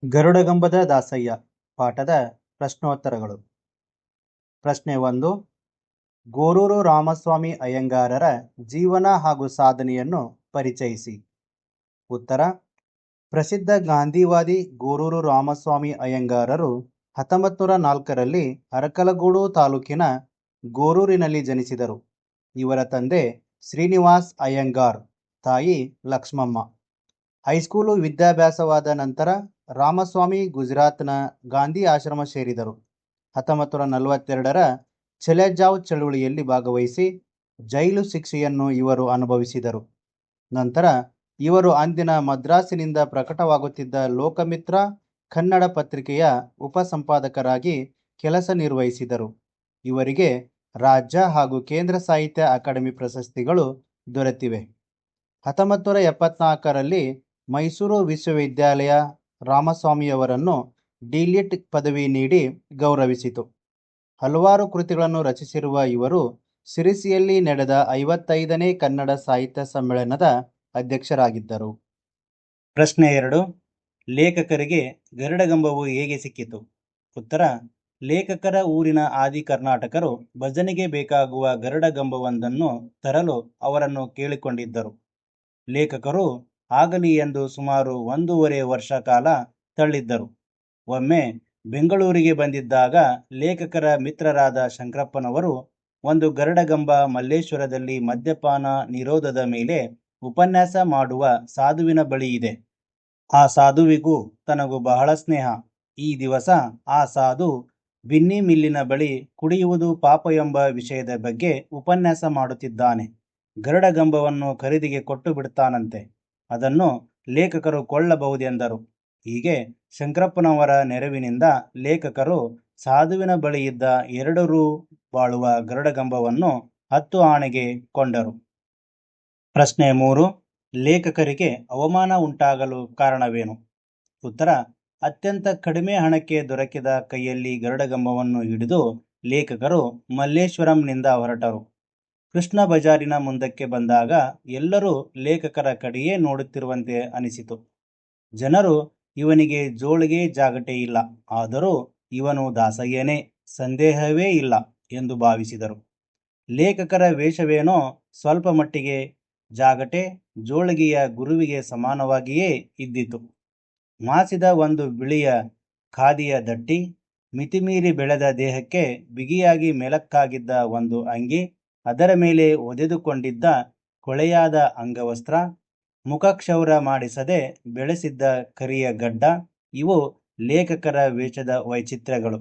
ಗರುಡಗಂಬದ ದಾಸಯ್ಯ ಪಾಠದ ಪ್ರಶ್ನೋತ್ತರಗಳು. ಪ್ರಶ್ನೆ 1. ಗೋರೂರು ರಾಮಸ್ವಾಮಿ ಅಯ್ಯಂಗಾರರ ಜೀವನ ಹಾಗೂ ಸಾಧನೆಯನ್ನು ಪರಿಚಯಿಸಿ. ಉತ್ತರ: ಪ್ರಸಿದ್ಧ ಗಾಂಧಿವಾದಿ ಗೋರೂರು ರಾಮಸ್ವಾಮಿ ಅಯ್ಯಂಗಾರರು 1904ರಲ್ಲಿ ಅರಕಲಗೂಡು ತಾಲೂಕಿನ ಗೋರೂರಿನಲ್ಲಿ ಜನಿಸಿದರು. ಇವರ ತಂದೆ ಶ್ರೀನಿವಾಸ್ ಅಯ್ಯಂಗಾರ್, ತಾಯಿ ಲಕ್ಷ್ಮಮ್ಮ. ಹೈಸ್ಕೂಲು ವಿದ್ಯಾಭ್ಯಾಸವಾದ ನಂತರ ರಾಮಸ್ವಾಮಿ ಗುಜರಾತ್ನ ಗಾಂಧಿ ಆಶ್ರಮ ಸೇರಿದರು. 1942ರ ಚಲೆ ಜಾವ್ ಚಳುವಳಿಯಲ್ಲಿ ಭಾಗವಹಿಸಿ ಜೈಲು ಶಿಕ್ಷೆಯನ್ನು ಇವರು ಅನುಭವಿಸಿದರು. ನಂತರ ಇವರು ಅಂದಿನ ಮದ್ರಾಸಿನಿಂದ ಪ್ರಕಟವಾಗುತ್ತಿದ್ದ ಲೋಕಮಿತ್ರ ಕನ್ನಡ ಪತ್ರಿಕೆಯ ಉಪಸಂಪಾದಕರಾಗಿ ಕೆಲಸ ನಿರ್ವಹಿಸಿದರು. ಇವರಿಗೆ ರಾಜ್ಯ ಹಾಗೂ ಕೇಂದ್ರ ಸಾಹಿತ್ಯ ಅಕಾಡೆಮಿ ಪ್ರಶಸ್ತಿಗಳು ದೊರೆತಿವೆ. 1974ರಲ್ಲಿ ಮೈಸೂರು ವಿಶ್ವವಿದ್ಯಾಲಯ ರಾಮಸ್ವಾಮಿಯವರನ್ನು ಡಿ.ಲಿಟ್ ಪದವಿ ನೀಡಿ ಗೌರವಿಸಿತು. ಹಲವಾರು ಕೃತಿಗಳನ್ನು ರಚಿಸಿರುವ ಇವರು ಶಿರಸಿಯಲ್ಲಿ ನಡೆದ 55ನೇ ಕನ್ನಡ ಸಾಹಿತ್ಯ ಸಮ್ಮೇಳನದ ಅಧ್ಯಕ್ಷರಾಗಿದ್ದರು. ಪ್ರಶ್ನೆ 2. ಲೇಖಕರಿಗೆ ಗರುಡಗಂಬವು ಹೇಗೆ ಸಿಕ್ಕಿತು? ಉತ್ತರ: ಲೇಖಕರ ಊರಿನ ಆದಿ ಕರ್ನಾಟಕರು ಭಜನೆಗೆ ಬೇಕಾಗುವ ಗರುಡಗಂಬವೊಂದನ್ನು ತರಲು ಅವರನ್ನು ಕೇಳಿಕೊಂಡಿದ್ದರು. ಲೇಖಕರು ಆಗಲಿ ಎಂದು ಸುಮಾರು 1.5 ವರ್ಷ ಕಾಲ ತಳ್ಳಿದ್ದರು. ಒಮ್ಮೆ ಬೆಂಗಳೂರಿಗೆ ಬಂದಿದ್ದಾಗ ಲೇಖಕರ ಮಿತ್ರರಾದ ಶಂಕರಪ್ಪನವರು ಒಂದು ಗರುಡಗಂಬ ಮಲ್ಲೇಶ್ವರದಲ್ಲಿ ಮದ್ಯಪಾನ ನಿರೋಧದ ಮೇಲೆ ಉಪನ್ಯಾಸ ಮಾಡುವ ಸಾಧುವಿನ ಬಳಿ ಇದೆ. ಆ ಸಾಧುವಿಗೂ ತನಗೂ ಬಹಳ ಸ್ನೇಹ. ಈ ದಿವಸ ಆ ಸಾಧು ಬಿನ್ನಿ ಮಿಲ್ಲಿನ ಬಳಿ ಕುಡಿಯುವುದು ಪಾಪ ಎಂಬ ವಿಷಯದ ಬಗ್ಗೆ ಉಪನ್ಯಾಸ ಮಾಡುತ್ತಿದ್ದಾನೆ. ಗರುಡಗಂಬವನ್ನು ಖರೀದಿಗೆ ಕೊಟ್ಟು ಬಿಡ್ತಾನಂತೆ. ಅದನ್ನು ಲೇಖಕರು ಕೊಳ್ಳಬಹುದೆಂದರು. ಹೀಗೆ ಶಂಕರಪ್ಪನವರ ನೆರವಿನಿಂದ ಲೇಖಕರು ಸಾಧುವಿನ ಬಳಿ ಇದ್ದ 2 ರೂ ಬಾಳುವ ಗರುಡಗಂಬವನ್ನು 10 ಆಣೆಗೆ ಕೊಂಡರು. ಪ್ರಶ್ನೆ 3. ಲೇಖಕರಿಗೆ ಅವಮಾನ ಉಂಟಾಗಲು ಕಾರಣವೇನು? ಉತ್ತರ: ಅತ್ಯಂತ ಕಡಿಮೆ ಹಣಕ್ಕೆ ದೊರಕಿದ ಕೈಯಲ್ಲಿ ಗರುಡಗಂಬವನ್ನು ಹಿಡಿದು ಲೇಖಕರು ಮಲ್ಲೇಶ್ವರಂನಿಂದ ಹೊರಟರು. ಕೃಷ್ಣ ಬಜಾರಿನ ಮುಂದಕ್ಕೆ ಬಂದಾಗ ಎಲ್ಲರೂ ಲೇಖಕರ ಕಡೆಯೇ ನೋಡುತ್ತಿರುವಂತೆ ಅನಿಸಿತು. ಜನರು ಇವನಿಗೆ ಜೋಳಿಗೆ ಜಾಗಟೆ ಇಲ್ಲ, ಆದರೂ ಇವನು ದಾಸಯ್ಯನೇ, ಸಂದೇಹವೇ ಇಲ್ಲ ಎಂದು ಭಾವಿಸಿದರು. ಲೇಖಕರ ವೇಷವೇನೋ ಸ್ವಲ್ಪ ಮಟ್ಟಿಗೆ ಜಾಗಟೆ ಜೋಳಿಗೆಯ ಗುರುವಿಗೆ ಸಮಾನವಾಗಿಯೇ ಇದ್ದಿತು. ಮಾಸಿದ ಒಂದು ಬಿಳಿಯ ಖಾದಿಯ ದಟ್ಟಿ, ಮಿತಿಮೀರಿ ಬೆಳೆದ ದೇಹಕ್ಕೆ ಬಿಗಿಯಾಗಿ ಮೆಲಕ್ಕಾಗಿದ್ದ ಒಂದು ಅಂಗಿ, ಅದರ ಮೇಲೆ ಒದೆದುಕೊಂಡಿದ್ದ ಕೊಳೆಯಾದ ಅಂಗವಸ್ತ್ರ, ಮುಖಕ್ಷೌರ ಮಾಡಿಸದೆ ಬೆಳೆಸಿದ್ದ ಕರಿಯ ಗಡ್ಡ ಇವು ಲೇಖಕರ ವೇಷದ ವೈಚಿತ್ರ್ಯಗಳು.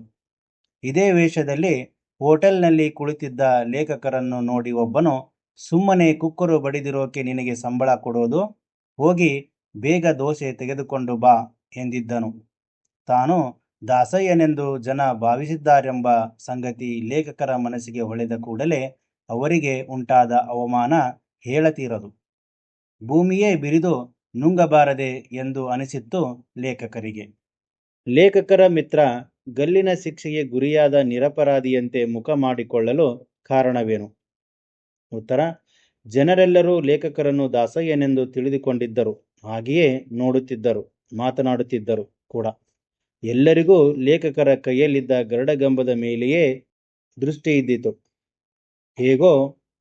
ಇದೇ ವೇಷದಲ್ಲಿ ಹೋಟೆಲ್ನಲ್ಲಿ ಕುಳಿತಿದ್ದ ಲೇಖಕರನ್ನು ನೋಡಿ ಒಬ್ಬನು, ಸುಮ್ಮನೆ ಕುಕ್ಕರು ಬಡಿದಿರೋಕೆ ನಿನಗೆ ಸಂಬಳ ಕೊಡೋದು, ಹೋಗಿ ಬೇಗ ದೋಸೆ ತೆಗೆದುಕೊಂಡು ಬಾ ಎಂದಿದ್ದನು. ತಾನು ದಾಸಯ್ಯನೆಂದು ಜನ ಭಾವಿಸಿದ್ದಾರೆಂಬ ಸಂಗತಿ ಲೇಖಕರ ಮನಸ್ಸಿಗೆ ಹೊಳೆದ ಕೂಡಲೇ ಅವರಿಗೆ ಉಂಟಾದ ಅವಮಾನ ಹೇಳತೀರದು. ಭೂಮಿಯೇ ಬಿರಿದು ನುಂಗಬಾರದೆ ಎಂದು ಅನಿಸಿತ್ತು ಲೇಖಕರಿಗೆ. ಲೇಖಕರ ಮಿತ್ರ ಗಲ್ಲಿನ ಶಿಕ್ಷೆಗೆ ಗುರಿಯಾದ ನಿರಪರಾಧಿಯಂತೆ ಮುಖ ಮಾಡಿಕೊಳ್ಳಲು ಕಾರಣವೇನು? ಉತ್ತರ: ಜನರೆಲ್ಲರೂ ಲೇಖಕರನ್ನು ದಾಸಯ್ಯನೆಂದು ತಿಳಿದುಕೊಂಡಿದ್ದರು. ಹಾಗೆಯೇ ನೋಡುತ್ತಿದ್ದರು, ಮಾತನಾಡುತ್ತಿದ್ದರು ಕೂಡ. ಎಲ್ಲರಿಗೂ ಲೇಖಕರ ಕೈಯಲ್ಲಿದ್ದ ಗರುಡಗಂಬದ ಮೇಲೆಯೇ ದೃಷ್ಟಿ ಇದ್ದಿತು. ಹೇಗೋ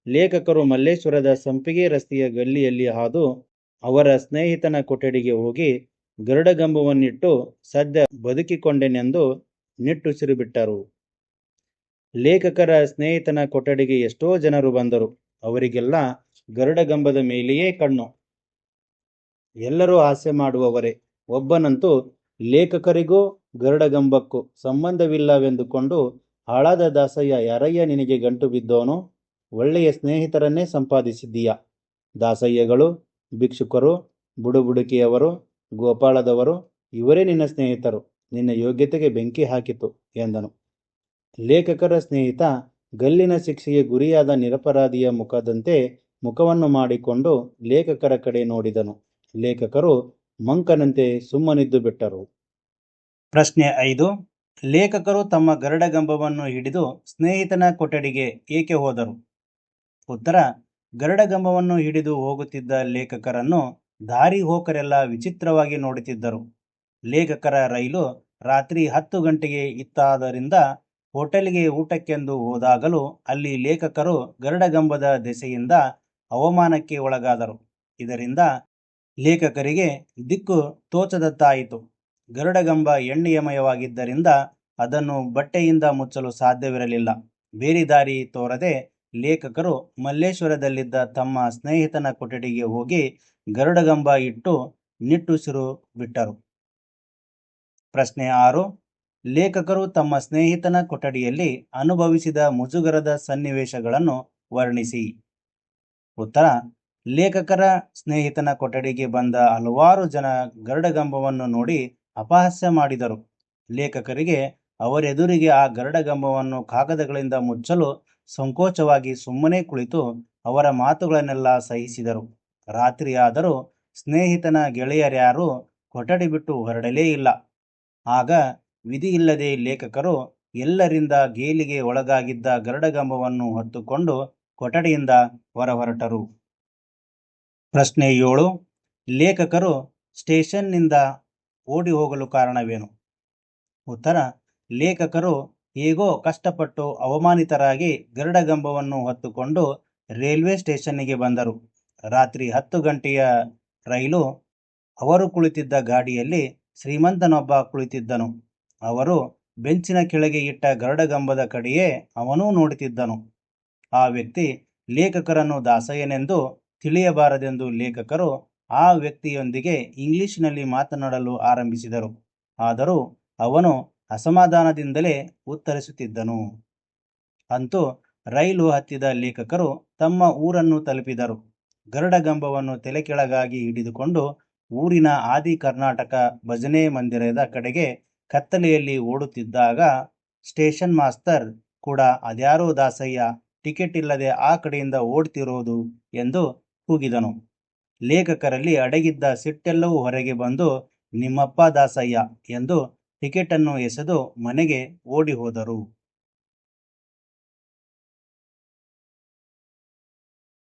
ಲೇಖಕರು ಮಲ್ಲೇಶ್ವರದ ಸಂಪಿಗೆ ರಸ್ತೆಯ ಗಲ್ಲಿಯಲ್ಲಿ ಹಾದು ಅವರ ಸ್ನೇಹಿತನ ಕೊಠಡಿಗೆ ಹೋಗಿ ಗರುಡಗಂಬವನ್ನಿಟ್ಟು ಸದ್ಯ ಬದುಕಿಕೊಂಡೆನೆಂದು ನಿಟ್ಟುಸಿರು ಬಿಟ್ಟರು. ಲೇಖಕರ ಸ್ನೇಹಿತನ ಕೊಠಡಿಗೆ ಎಷ್ಟೋ ಜನರು ಬಂದರು. ಅವರಿಗೆಲ್ಲ ಗರುಡಗಂಬದ ಮೇಲೆಯೇ ಕಣ್ಣು. ಎಲ್ಲರೂ ಹಾಸ್ಯ ಮಾಡುವವರೇ. ಒಬ್ಬನಂತೂ ಲೇಖಕರಿಗೂ ಗರುಡಗಂಬಕ್ಕೂ ಸಂಬಂಧವಿಲ್ಲವೆಂದುಕೊಂಡು, ಹಾಳಾದ ದಾಸಯ್ಯ, ಯಾರಯ್ಯ ನಿನಗೆ ಗಂಟು ಬಿದ್ದೋನು? ಒಳ್ಳೆಯ ಸ್ನೇಹಿತರನ್ನೇ ಸಂಪಾದಿಸಿದ್ದೀಯ. ದಾಸಯ್ಯಗಳು, ಭಿಕ್ಷುಕರು, ಬುಡುಬುಡುಕಿಯವರು, ಗೋಪಾಳದವರು ಇವರೇ ನಿನ್ನ ಸ್ನೇಹಿತರು. ನಿನ್ನ ಯೋಗ್ಯತೆಗೆ ಬೆಂಕಿ ಹಾಕಿತು ಎಂದನು. ಲೇಖಕರ ಸ್ನೇಹಿತ ಗಲ್ಲಿನ ಶಿಕ್ಷೆಗೆ ಗುರಿಯಾದ ನಿರಪರಾಧಿಯ ಮುಖದಂತೆ ಮುಖವನ್ನು ಮಾಡಿಕೊಂಡು ಲೇಖಕರ ಕಡೆ ನೋಡಿದನು. ಲೇಖಕರು ಮಂಕನಂತೆ ಸುಮ್ಮನಿದ್ದು ಬಿಟ್ಟರು. ಪ್ರಶ್ನೆ 5. ಲೇಖಕರು ತಮ್ಮ ಗರುಡಗಂಬವನ್ನು ಹಿಡಿದು ಸ್ನೇಹಿತನ ಕೊಠಡಿಗೆ ಏಕೆ ಹೋದರು? ಉತ್ತರ: ಗರುಡಗಂಬವನ್ನು ಹಿಡಿದು ಹೋಗುತ್ತಿದ್ದ ಲೇಖಕರನ್ನು ದಾರಿ ಹೋಕರೆಲ್ಲ ವಿಚಿತ್ರವಾಗಿ ನೋಡುತ್ತಿದ್ದರು. ಲೇಖಕರ ರೈಲು ರಾತ್ರಿ 10 ಗಂಟೆಗೆ ಇತ್ತಾದ್ದರಿಂದ ಹೋಟೆಲ್ಗೆ ಊಟಕ್ಕೆಂದು ಹೋದಾಗಲೂ ಅಲ್ಲಿ ಲೇಖಕರು ಗರುಡಗಂಬದ ದೆಸೆಯಿಂದ ಅವಮಾನಕ್ಕೆ ಒಳಗಾದರು. ಇದರಿಂದ ಲೇಖಕರಿಗೆ ದಿಕ್ಕು ತೋಚದಂತಾಯಿತು. ಗರುಡಗಂಬ ಎಣ್ಣೆಯಮಯವಾಗಿದ್ದರಿಂದ ಅದನ್ನು ಬಟ್ಟೆಯಿಂದ ಮುಚ್ಚಲು ಸಾಧ್ಯವಿರಲಿಲ್ಲ. ಬೇರೆ ದಾರಿ ತೋರದೆ ಲೇಖಕರು ಮಲ್ಲೇಶ್ವರದಲ್ಲಿದ್ದ ತಮ್ಮ ಸ್ನೇಹಿತನ ಕೊಠಡಿಗೆ ಹೋಗಿ ಗರುಡಗಂಬ ಇಟ್ಟು ನಿಟ್ಟುಸಿರು ಬಿಟ್ಟರು. ಪ್ರಶ್ನೆ 6. ಲೇಖಕರು ತಮ್ಮ ಸ್ನೇಹಿತನ ಕೊಠಡಿಯಲ್ಲಿ ಅನುಭವಿಸಿದ ಮುಜುಗರದ ಸನ್ನಿವೇಶಗಳನ್ನು ವರ್ಣಿಸಿ. ಉತ್ತರ: ಲೇಖಕರ ಸ್ನೇಹಿತನ ಕೊಠಡಿಗೆ ಬಂದ ಹಲವಾರು ಜನ ಗರುಡಗಂಬವನ್ನು ನೋಡಿ ಅಪಹಾಸ್ಯ ಮಾಡಿದರು. ಲೇಖಕರಿಗೆ ಅವರೆದುರಿಗೆ ಆ ಗರುಡಗಂಬವನ್ನು ಕಾಗದಗಳಿಂದ ಮುಚ್ಚಲು ಸಂಕೋಚವಾಗಿ ಸುಮ್ಮನೆ ಕುಳಿತು ಅವರ ಮಾತುಗಳನ್ನೆಲ್ಲ ಸಹಿಸಿದರು. ರಾತ್ರಿಯಾದರೂ ಸ್ನೇಹಿತನ ಗೆಳೆಯರ್ಯಾರೂ ಕೊಠಡಿ ಬಿಟ್ಟು ಹೊರಡಲೇ ಇಲ್ಲ. ಆಗ ವಿಧಿಯಿಲ್ಲದೆ ಲೇಖಕರು ಎಲ್ಲರಿಂದ ಗೇಲಿಗೆ ಒಳಗಾಗಿದ್ದ ಗರುಡಗಂಬವನ್ನು ಹೊತ್ತುಕೊಂಡು ಕೊಠಡಿಯಿಂದ ಹೊರಟರು. ಪ್ರಶ್ನೆ 7. ಲೇಖಕರು ಸ್ಟೇಷನ್ನಿಂದ ಓಡಿ ಹೋಗಲು ಕಾರಣವೇನು? ಉತ್ತರ: ಲೇಖಕರು ಹೇಗೋ ಕಷ್ಟಪಟ್ಟು ಅವಮಾನಿತರಾಗಿ ಗರುಡಗಂಬವನ್ನು ಹೊತ್ತುಕೊಂಡು ರೈಲ್ವೆ ಸ್ಟೇಷನ್ನಿಗೆ ಬಂದರು. ರಾತ್ರಿ 10 ಗಂಟೆಯ ರೈಲು. ಅವರು ಕುಳಿತಿದ್ದ ಗಾಡಿಯಲ್ಲಿ ಶ್ರೀಮಂತನೊಬ್ಬ ಕುಳಿತಿದ್ದನು. ಅವರು ಬೆಂಚಿನ ಕೆಳಗೆ ಇಟ್ಟ ಗರುಡಗಂಬದ ಕಡೆಯೇ ಅವನೂ ನೋಡುತ್ತಿದ್ದನು. ಆ ವ್ಯಕ್ತಿ ಲೇಖಕರನ್ನು ದಾಸಯ್ಯನೆಂದು ತಿಳಿಯಬಾರದೆಂದು ಲೇಖಕರು ಆ ವ್ಯಕ್ತಿಯೊಂದಿಗೆ ಇಂಗ್ಲಿಷ್ನಲ್ಲಿ ಮಾತನಾಡಲು ಆರಂಭಿಸಿದರು. ಆದರೂ ಅವನು ಅಸಮಾಧಾನದಿಂದಲೇ ಉತ್ತರಿಸುತ್ತಿದ್ದನು. ಅಂತೂ ರೈಲು ಹತ್ತಿದ ಲೇಖಕರು ತಮ್ಮ ಊರನ್ನು ತಲುಪಿದರು. ಗರುಡಗಂಬವನ್ನು ತಲೆಕೆಳಗಾಗಿ ಹಿಡಿದುಕೊಂಡು ಊರಿನ ಆದಿ ಕರ್ನಾಟಕ ಭಜನೆ ಮಂದಿರದ ಕಡೆಗೆ ಕತ್ತಲೆಯಲ್ಲಿ ಓಡುತ್ತಿದ್ದಾಗ ಸ್ಟೇಷನ್ ಮಾಸ್ತರ್ ಕೂಡ ಅದ್ಯಾರೋ ದಾಸಯ್ಯ ಟಿಕೆಟ್ ಇಲ್ಲದೆ ಆ ಕಡೆಯಿಂದ ಓಡ್ತಿರೋದು ಎಂದು ಕೂಗಿದನು. ಲೇಖಕರಲ್ಲಿ ಅಡಗಿದ್ದ ಸಿಟ್ಟೆಲ್ಲವೂ ಹೊರಗೆ ಬಂದು ನಿಮ್ಮಪ್ಪ ದಾಸಯ್ಯ ಎಂದು ಟಿಕೆಟನ್ನು ಎಸೆದು ಮನೆಗೆ ಓಡಿ ಹೋದರು.